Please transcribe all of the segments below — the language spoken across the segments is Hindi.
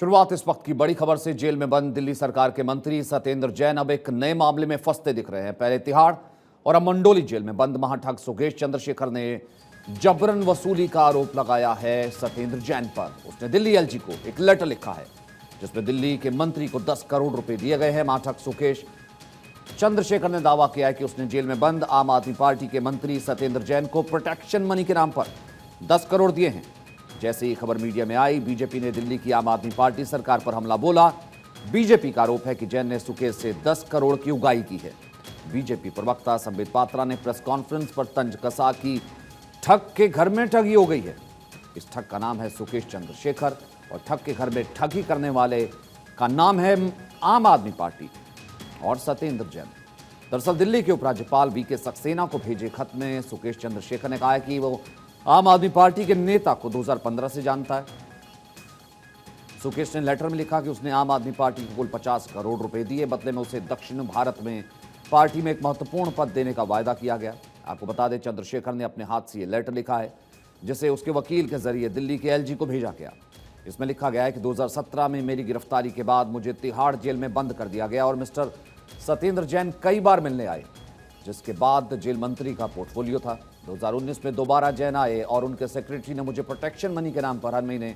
शुरुआत इस वक्त की बड़ी खबर से। जेल में बंद दिल्ली सरकार के मंत्री सत्येंद्र जैन अब एक नए मामले में फंसते दिख रहे हैं। पहले तिहाड़ और अब मंडोली जेल में बंद महाठग सुकेश चंद्रशेखर ने जबरन वसूली का आरोप लगाया है सत्येंद्र जैन पर। उसने दिल्ली एलजी को एक लेटर लिखा है जिसमें दिल्ली के मंत्री को 10 करोड़ रुपए दिए गए हैं। महाठग सुकेश चंद्रशेखर ने दावा किया है कि उसने जेल में बंद आम आदमी पार्टी के मंत्री सत्येंद्र जैन को प्रोटेक्शन मनी के नाम पर 10 करोड़ दिए हैं। जैसे ही खबर मीडिया में आई, बीजेपी ने दिल्ली की आम आदमी पार्टी सरकार पर हमला बोला। बीजेपी का आरोप है कि जैन ने सुकेश से 10 करोड़ की उगाही की है। बीजेपी प्रवक्ता संबित पात्रा ने प्रेस कॉन्फ्रेंस पर तंज कसा कि ठग के घर में ठगी हो गई है। इस ठग का नाम है सुकेश चंद्रशेखर और ठग के घर में ठगी करने वाले का नाम है आम आदमी पार्टी और सत्येंद्र जैन। दरअसल दिल्ली के उपराज्यपाल वीके सक्सेना को भेजे खत में सुकेश चंद्रशेखर ने कहा है कि वो आम आदमी पार्टी के नेता को 2015 से जानता है। सुकेश ने लेटर में लिखा कि उसने आम आदमी पार्टी को कुल 50 करोड़ रुपए दिए, बदले में उसे दक्षिण भारत में पार्टी में एक महत्वपूर्ण पद देने का वायदा किया गया। आपको बता दें, चंद्रशेखर ने अपने हाथ से यह लेटर लिखा है जिसे उसके वकील के जरिए दिल्ली के एलजी को भेजा गया। इसमें लिखा गया है कि 2017 में मेरी गिरफ्तारी के बाद मुझे तिहाड़ जेल में बंद कर दिया गया और मिस्टर सत्येंद्र जैन कई बार मिलने आए, जिसके बाद जेल मंत्री का पोर्टफोलियो था। 2019 में दोबारा जैन आए और उनके सेक्रेटरी ने मुझे प्रोटेक्शन मनी के नाम पर हर महीने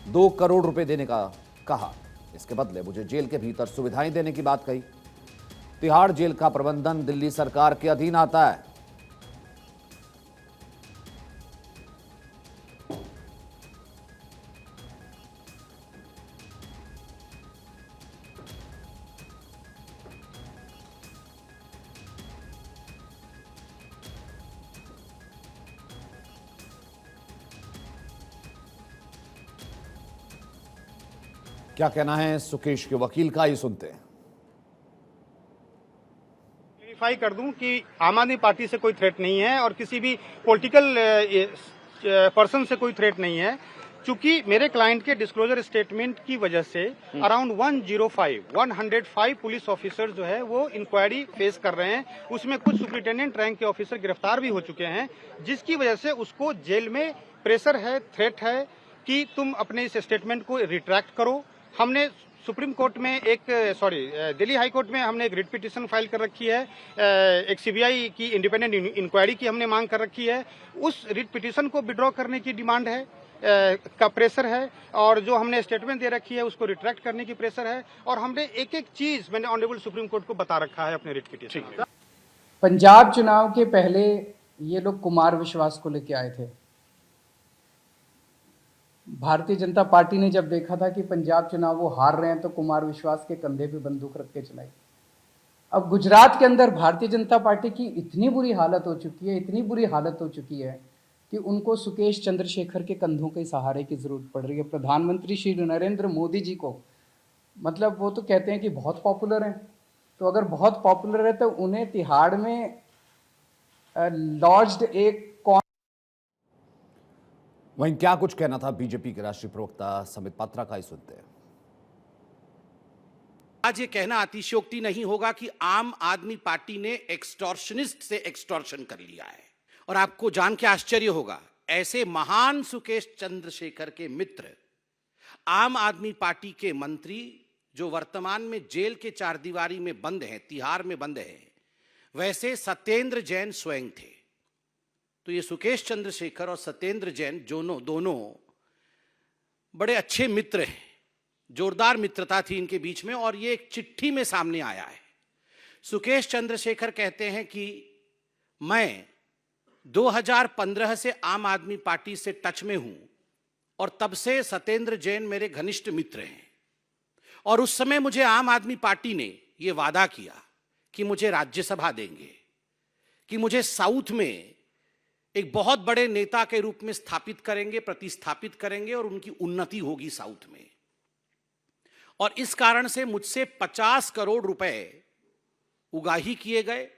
2 करोड़ रुपए देने का कहा। इसके बदले मुझे जेल के भीतर सुविधाएं देने की बात कही। तिहाड़ जेल का प्रबंधन दिल्ली सरकार के अधीन आता है। क्या कहना है सुकेश के वकील का, ही सुनते हैं। क्लियरिफाई कर दूं कि आम आदमी पार्टी से कोई थ्रेट नहीं है और किसी भी पॉलिटिकल पर्सन से कोई थ्रेट नहीं है। चूंकि मेरे क्लाइंट के डिस्क्लोजर स्टेटमेंट की वजह से अराउंड 105 पुलिस ऑफिसर जो है वो इंक्वायरी फेस कर रहे हैं। उसमें कुछ सुपरिटेंडेंट रैंक के ऑफिसर गिरफ्तार भी हो चुके हैं, जिसकी वजह से उसको जेल में प्रेशर है, थ्रेट है कि तुम अपने इस स्टेटमेंट को रिट्रैक्ट करो। हमने सुप्रीम कोर्ट में दिल्ली हाई कोर्ट में हमने एक रिट पिटीशन फाइल कर रखी है। एक सीबीआई की इंडिपेंडेंट इंक्वायरी की हमने मांग कर रखी है। उस रिट पिटीशन को विड्रॉ करने की डिमांड है, का प्रेशर है, और जो हमने स्टेटमेंट दे रखी है उसको रिट्रैक्ट करने की प्रेशर है। और हमने एक एक चीज मैंने ऑनरेबल सुप्रीम कोर्ट को बता रखा है अपने रिट पिटीशन में। पंजाब चुनाव के पहले ये लोग कुमार विश्वास को लेके आए थे। भारतीय जनता पार्टी ने जब देखा था कि पंजाब चुनाव वो हार रहे हैं तो कुमार विश्वास के कंधे पे बंदूक रख के चलाई। अब गुजरात के अंदर भारतीय जनता पार्टी की इतनी बुरी हालत हो चुकी है कि उनको सुकेश चंद्रशेखर के कंधों के सहारे की जरूरत पड़ रही है। प्रधानमंत्री श्री नरेंद्र मोदी जी को, मतलब वो तो कहते हैं कि बहुत पॉपुलर हैं, तो अगर बहुत पॉपुलर है तो उन्हें तिहाड़ में लॉज्ड एक वहीं क्या कुछ कहना था बीजेपी के राष्ट्रीय प्रवक्ता संबित पात्रा का, ही सुनते हैं। आज ये कहना अतिशयोक्ति नहीं होगा कि आम आदमी पार्टी ने एक्सटॉर्शनिस्ट से एक्सटॉर्शन कर लिया है। और आपको जान के आश्चर्य होगा, ऐसे महान सुकेश चंद्रशेखर के मित्र, आम आदमी पार्टी के मंत्री जो वर्तमान में जेल के चारदीवारी में बंद हैं, तिहाड़ में बंद हैं, वैसे सत्येंद्र जैन स्वयं थे। तो ये सुकेश चंद्रशेखर और सत्येंद्र जैन दोनों बड़े अच्छे मित्र हैं। जोरदार मित्रता थी इनके बीच में और ये एक चिट्ठी में सामने आया है। सुकेश चंद्रशेखर कहते हैं कि मैं 2015 से आम आदमी पार्टी से टच में हूं और तब से सत्येंद्र जैन मेरे घनिष्ठ मित्र हैं। और उस समय मुझे आम आदमी पार्टी ने यह वादा किया कि मुझे राज्यसभा देंगे, कि मुझे साउथ में एक बहुत बड़े नेता के रूप में स्थापित करेंगे, प्रतिस्थापित करेंगे और उनकी उन्नति होगी साउथ में। और इस कारण से मुझसे 50 करोड़ रुपए उगाही किए गए।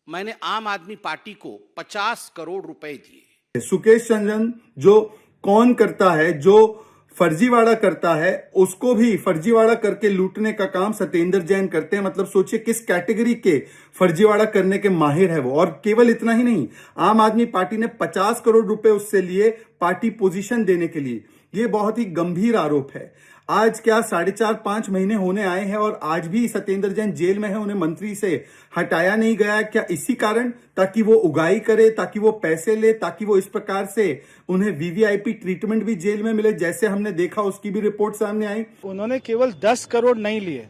मैंने आम आदमी पार्टी को 50 करोड़ रुपए दिए। सुकेश चंद्रन जो कौन करता है, जो फर्जीवाड़ा करता है, उसको भी फर्जीवाड़ा करके लूटने का काम सत्येंद्र जैन करते हैं। मतलब सोचिए किस कैटेगरी के फर्जीवाड़ा करने के माहिर है वो। और केवल इतना ही नहीं, आम आदमी पार्टी ने 50 करोड़ रुपए उससे लिए पार्टी पोजीशन देने के लिए। ये बहुत ही गंभीर आरोप है। आज क्या 4.5-5 महीने होने आए हैं और आज भी सत्येंद्र जैन जेल में है, उन्हें मंत्री से हटाया नहीं गया है। क्या इसी कारण, ताकि वो उगाही करे, ताकि वो पैसे ले, ताकि वो इस प्रकार से उन्हें वीवीआईपी ट्रीटमेंट भी जेल में मिले, जैसे हमने देखा उसकी भी रिपोर्ट सामने आई। उन्होंने केवल 10 करोड़ नहीं लिए,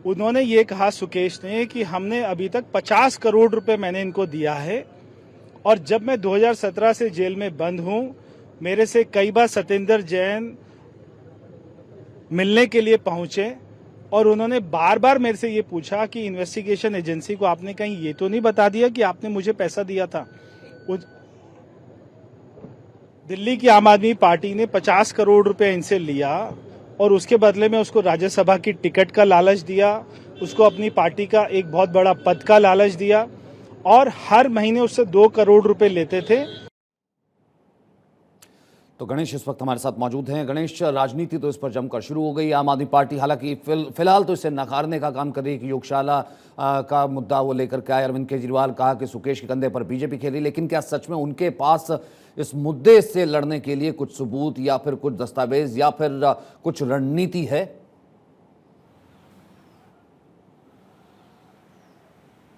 उन्होंने ये कहा सुकेश ने कि हमने अभी तक 50 करोड़ रुपए मैंने इनको दिया है। और जब मैं 2017 से जेल में बंद हूं, मेरे से कई बार सत्येंद्र जैन मिलने के लिए पहुंचे और उन्होंने बार बार मेरे से ये पूछा कि इन्वेस्टिगेशन एजेंसी को आपने कहीं ये तो नहीं बता दिया कि आपने मुझे पैसा दिया था। दिल्ली की आम आदमी पार्टी ने 50 करोड़ रुपए इनसे लिया और उसके बदले में उसको राज्यसभा की टिकट का लालच दिया, उसको अपनी पार्टी का एक बहुत बड़ा पद का लालच दिया और हर महीने उससे 2 करोड़ रुपए लेते थे। तो गणेश इस वक्त हमारे साथ मौजूद हैं। गणेश, राजनीति तो इस पर जमकर शुरू हो गई। आम आदमी पार्टी हालांकि फिलहाल तो इसे नकारने का काम कर रही है कि योगशाला का मुद्दा वो लेकर के आए। अरविंद केजरीवाल कहा कि सुकेश के कंधे पर बीजेपी खेली, लेकिन क्या सच में उनके पास इस मुद्दे से लड़ने के लिए कुछ सबूत या फिर कुछ दस्तावेज या फिर कुछ रणनीति है?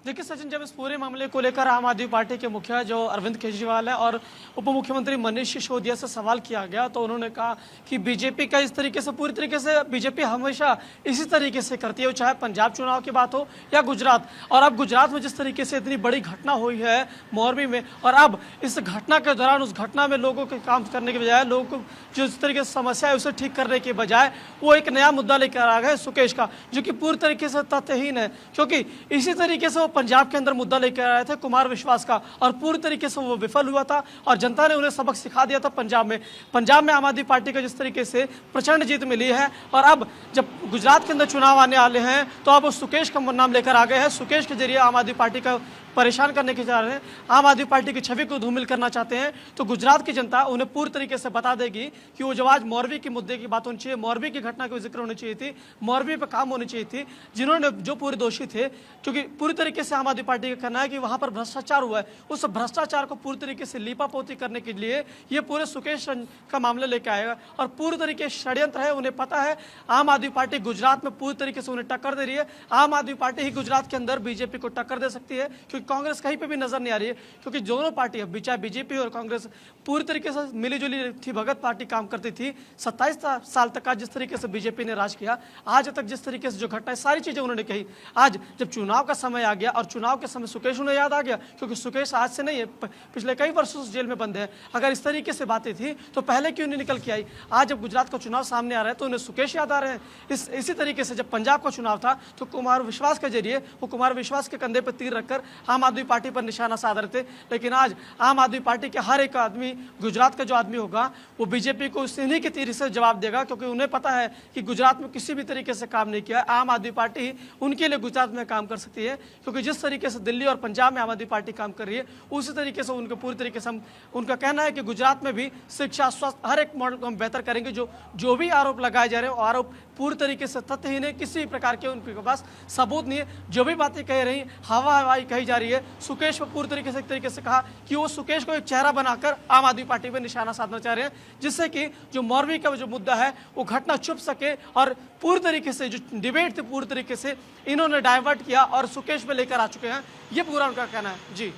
देखिए सचिन, जब इस पूरे मामले को लेकर आम आदमी पार्टी के मुखिया जो अरविंद केजरीवाल है और उप मुख्यमंत्री मनीष सिसोदिया से सवाल किया गया तो उन्होंने कहा कि बीजेपी का इस तरीके से, पूरी तरीके से बीजेपी हमेशा इसी तरीके से करती है, चाहे पंजाब चुनाव की बात हो या गुजरात। और अब गुजरात में जिस तरीके से इतनी बड़ी घटना हुई है मोरबी में, और अब इस घटना के दौरान उस घटना में लोगों के काम करने के बजाय, लोगों को जो इस तरीके से समस्या है उसे ठीक करने के बजाय वो एक नया मुद्दा लेकर आ गए सुकेश का, जो कि पूरी तरीके से तथ्यहीन है। क्योंकि इसी तरीके से वो पंजाब के अंदर मुद्दा लेकर आए थे कुमार विश्वास का, और पूरी तरीके से वो विफल हुआ था और जनता ने उन्हें सबक सिखा दिया था। पंजाब में आम आदमी पार्टी को जिस तरीके से प्रचंड जीत मिली है, और अब जब गुजरात के अंदर चुनाव आने वाले हैं तो अब वो सुकेश का नाम लेकर आ गए हैं। सुकेश के जरिए आम आदमी पार्टी का परेशान करने के जा रहे हैं, आम आदमी पार्टी की छवि को धूमिल करना चाहते हैं। तो गुजरात की जनता उन्हें पूरी तरीके से बता देगी कि वो जब आज मोरबी के मुद्दे की बात होनी चाहिए, मोरबी की घटना का जिक्र होनी चाहिए थी, मोरबी पर काम होनी चाहिए थी, जिन्होंने जो पूरे दोषी थे, क्योंकि पूरी तरीके से आम आदमी पार्टी का कहना है कि वहां पर भ्रष्टाचार हुआ है। उस भ्रष्टाचार को पूरी तरीके से लीपापोती करने के लिए ये पूरे सुकेश का मामला लेकर आएगा और पूरी तरीके से षड्यंत्र है। उन्हें पता है आम आदमी पार्टी गुजरात में पूरी तरीके से उन्हें टक्कर दे रही है। आम आदमी पार्टी ही गुजरात के अंदर बीजेपी को टक्कर दे सकती है, क्योंकि कांग्रेस कहीं पे भी नजर नहीं आ रही है। क्योंकि दोनों पार्टी, चाहे बीजेपी और कांग्रेस, पूरी तरीके से मिलीजुली थी, भगत पार्टी काम करती थी। 27 साल तक जिस तरीके से बीजेपी ने राज किया, आज तक जिस तरीके से जो घटना है, सारी चीजें उन्होंने कही। आज जब चुनाव का समय आ गया और चुनाव के समय सुकेश उन्हें याद आ गया, क्योंकि सुकेश आज से नहीं है, पिछले कई वर्षों से जेल में बंद है। अगर इस तरीके से बातें थी तो पहले क्यों नहीं निकल के आई? आज जब गुजरात का चुनाव सामने आ रहा है तो उन्हें सुकेश याद आ रहे हैं। इसी तरीके से जब पंजाब का चुनाव था तो कुमार विश्वास के जरिए, वो कुमार विश्वास के कंधे पर तीर रखकर आम आदमी पार्टी पर निशाना साध रहे थे। लेकिन आज आम आदमी पार्टी के हर एक आदमी, गुजरात का जो आदमी होगा, वो बीजेपी को इन्हीं के तीर से जवाब देगा, क्योंकि उन्हें पता है कि गुजरात में किसी भी तरीके से काम नहीं किया। आम आदमी पार्टी ही उनके लिए गुजरात में काम कर सकती है, क्योंकि जिस तरीके से दिल्ली और पंजाब में आम आदमी पार्टी काम कर रही है, उसी तरीके से उनके पूरी तरीके से उनका कहना है कि गुजरात में भी शिक्षा, स्वास्थ्य, हर एक मॉडल को हम बेहतर करेंगे। जो भी आरोप लगाए जा रहे हैं, आरोप पूरी तरीके से तथ्यहीन है, किसी भी प्रकार के उनके पास सबूत नहीं है। जो भी बातें कह रही, हवाई कही जा रही है, सुकेश को पूरी तरीके से एक तरीके से कहा कि वो सुकेश को एक चेहरा बनाकर आम आदमी पार्टी पे निशाना साधना चाह रहे हैं, जिससे कि जो मोरबी का जो मुद्दा है वो घटना छुप सके। और पूरी तरीके से जो डिबेट थी, पूरी तरीके से इन्होंने डाइवर्ट किया और सुकेश पे लेकर आ चुके हैं, ये पूरा उनका कहना है। जी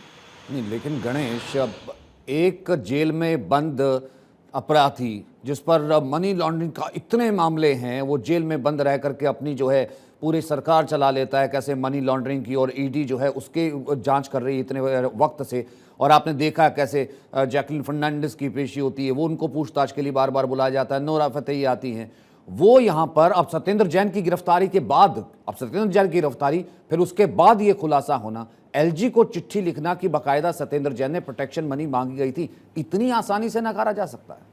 नहीं, लेकिन गणेश, एक जेल में बंद अपराधी जिस पर मनी लॉन्ड्रिंग का इतने मामले हैं, वो जेल में बंद रह करके अपनी जो है पूरी सरकार चला लेता है, कैसे मनी लॉन्ड्रिंग की, और ईडी जो है उसके जांच कर रही है इतने वक्त से। और आपने देखा कैसे जैकलिन फर्नांडिस की पेशी होती है, वो उनको पूछताछ के लिए बार बार बुलाया जाता है, नोरा फतेही आती हैं, वो यहाँ पर अब सत्येंद्र जैन की गिरफ्तारी के बाद, अब सत्येंद्र जैन की गिरफ्तारी, फिर उसके बाद ये खुलासा होना, एलजी को चिट्ठी लिखना कि बाकायदा सत्येंद्र जैन ने प्रोटेक्शन मनी मांगी गई थी, इतनी आसानी से नकारा जा सकता है?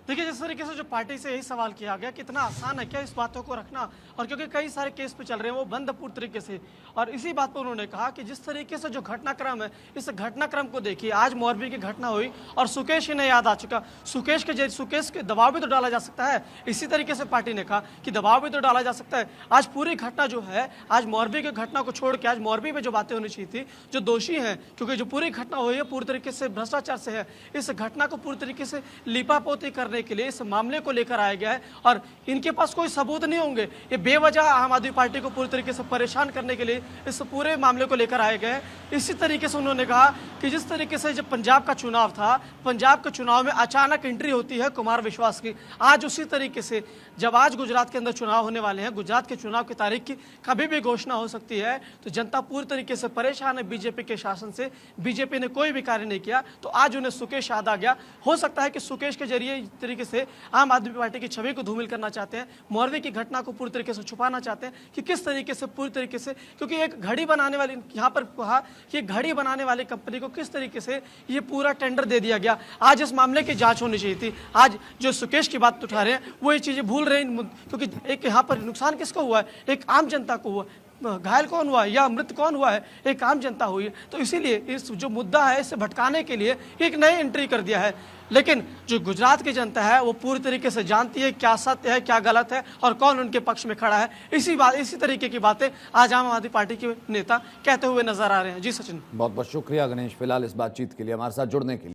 देखिए, जिस तरीके से जो पार्टी से यही सवाल किया गया कि इतना आसान है क्या इस बातों को रखना, और क्योंकि कई सारे केस पे चल रहे हैं वो बंद पूर्ण तरीके से, और इसी बात पर उन्होंने कहा कि जिस तरीके से जो घटनाक्रम है, इस घटनाक्रम को देखिए, आज मोरबी की घटना हुई और सुकेश इन्हें याद आ चुका। सुकेश के दबाव भी तो डाला जा सकता है। इसी तरीके से पार्टी ने कहा कि दबाव भी तो डाला जा सकता है। आज पूरी घटना जो है, आज मोरबी की घटना को छोड़ के आज मोरबी में जो बातें होनी चाहिए थी, जो दोषी हैं, क्योंकि जो पूरी घटना हुई है पूरी तरीके से भ्रष्टाचार से है, इस घटना को पूरी तरीके से लिपापोती करने के लिए इस मामले को लेकर आया गया है, और इनके पास कोई सबूत नहीं होंगे। ये बेवजह आम आदमी पार्टी को पूरी तरीके से परेशान करने के लिए इस पूरे मामले को लेकर आए गए। इसी तरीके से उन्होंने कहा कि जिस तरीके से जब पंजाब का चुनाव था, पंजाब के चुनाव में अचानक एंट्री होती है कुमार विश्वास की, आज उसी तरीके से जब आज गुजरात के अंदर चुनाव होने वाले हैं, गुजरात के चुनाव की तारीख की कभी भी घोषणा हो सकती है, तो जनता पूरी तरीके से परेशान है बीजेपी के शासन से। बीजेपी ने कोई भी कार्य नहीं किया, तो आज उन्हें सुकेश याद आ गया। हो सकता है कि सुकेश के जरिए इस तरीके से आम आदमी पार्टी की छवि को धूमिल करना चाहते हैं, मोरबी की घटना को पूरी तरीके से छुपाना चाहते हैं कि किस तरीके से पूरी तरीके से, क्योंकि एक घड़ी बनाने वाली, यहाँ पर कहा कि घड़ी बनाने वाली कंपनी को किस तरीके से ये पूरा टेंडर दे दिया गया। आज इस मामले की जांच होनी चाहिए थी। आज जो सुकेश की बात उठा रहे हैं वो ये चीजें भूल रहे हैं, क्योंकि एक यहाँ पर नुकसान किसको हुआ है, एक आम जनता को हुआ। घायल कौन हुआ है या मृत कौन हुआ है, एक आम जनता हुई है। तो इसीलिए इस जो मुद्दा है इसे भटकाने के लिए एक नई एंट्री कर दिया है। लेकिन जो गुजरात की जनता है वो पूरी तरीके से जानती है क्या सत्य है क्या गलत है और कौन उनके पक्ष में खड़ा है। इसी तरीके की बातें आज आम आदमी पार्टी के नेता कहते हुए नजर आ रहे हैं। जी सचिन, बहुत बहुत शुक्रिया गणेश, फिलहाल इस बातचीत के लिए, हमारे साथ जुड़ने के लिए।